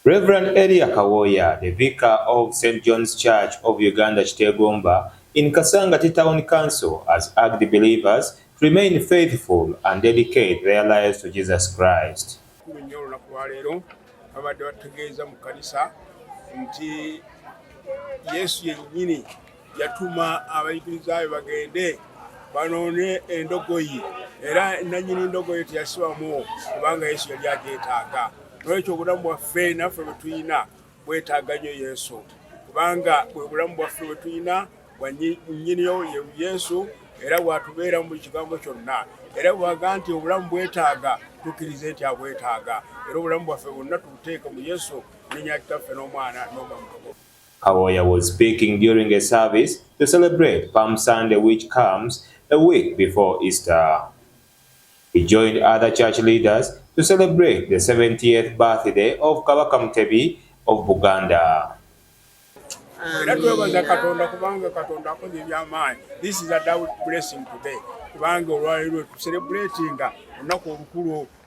Reverend Elia Kawoya, the vicar of St. John's Church of Uganda, Chitegomba, in Kasangati Town Council, has urged the believers to remain faithful and dedicate their lives to Jesus Christ. Yesu yennyini yatuma abakulisitaayo bagende banone endogoyi era nannyini endogoyi teyasibwamu kubanga Yesu yali agyetaaga. Nolwekyo obulamu bwaffe naffe bwe tulina bwetaaga nnyo Yesu kubanga obulamu bwaffe bwe tulina bwa nnyiniyo ye Yesu era bwatubeera mu buli kigambo kyonna era bwaga nti obulamu bwetaaga tukkirize nti abwetaaga era obulamu bwaffe bwonna tubuteeke mu Yesu n'erinnya Kitaffe n'Omwana n'Omwoyo Mutukuvu. Kawoya was speaking during a service to celebrate Palm Sunday, which comes a week before Easter. He joined other church leaders to celebrate the 70th birthday of Kabaka Mutebi of Buganda. This is a double blessing today. Celebrating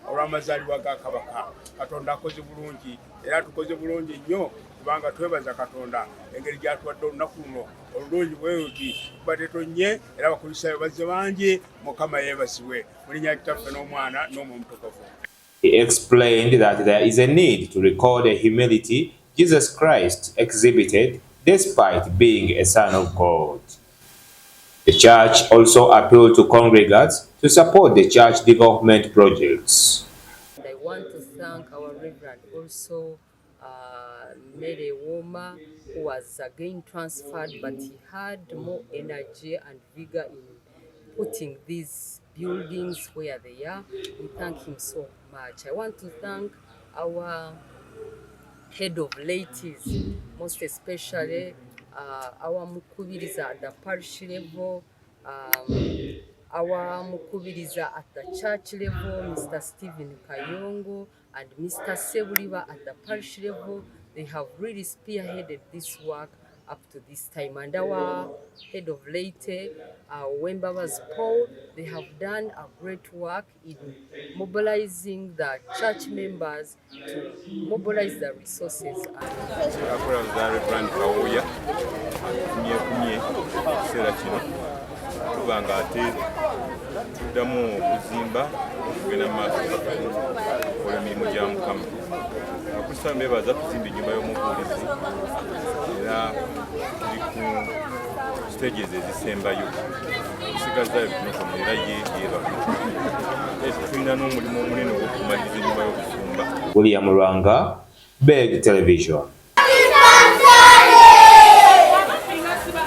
olw'amazaalibwa ga Kabaka. Katonda akoze bulungi era tukoze bulungi nnyo kubanga twebaza Katonda engeri gy'atuwadde olunaku luno olulungi bwe luti kuba tetonnye era abakulisitaayo bazze bangi. Mukama yeebazibwe mu linnya Kitaffe n'Omwana n'Omwoyo Mutukuvu. He explained that there is a need to record the humility Jesus Christ exhibited despite being a Son of God. The church also appealed to congregants to support the church development projects. I want to thank our Reverend also Mary Woma, who was again transferred, but he had more energy and vigor in putting these buildings where they are. We thank him so much. I want to thank our head of ladies, most especially our mukubiriza at the parish level, our mukubiriza at the church level, Mr. Stephen Kayongo and Mr. Sebuliba at the parish level. They have really spearheaded this work up to this time. And our head of laity, Wembaba's Paul, they have done a great work in mobilizing the church members to mobilize the resources. Reverend Kawoya, kiseera kino tubanga ate tuddamu okuzimba okugenda mu maaso okukola emirimu gya Mukama. Abakulisitaayo beebaza tuzimba ennyumba y'omubuulizi era tuli ku stages ezisembayo tusigazaayo bitonotono era yeebaka. Tulina n'omulimu omunene ogw'okumaliriza ennyumba y'obufumba. William Ranga, Beg Television.